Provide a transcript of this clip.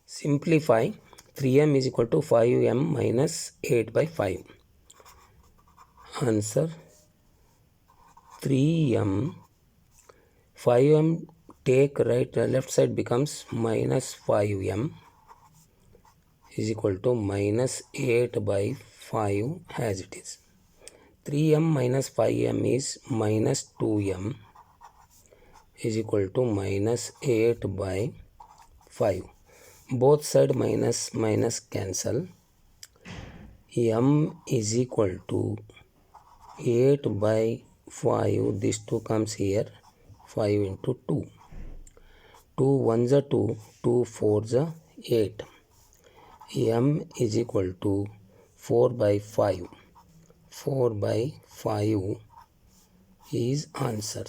Simplify. 3m is equal to 5m minus 8 by 5. Answer 3m. 5m take left side becomes minus 5m is equal to minus 8 by 5 as it is. 3m minus 5m is minus 2m is equal to minus 8 by 5. Both side minus minus cancel. M is equal to 8 by 5. This 2 comes here. 5 into 2. 2 1s are 2. 2 4s are 8. M is equal to 4 by 5. 4 by 5 is answer.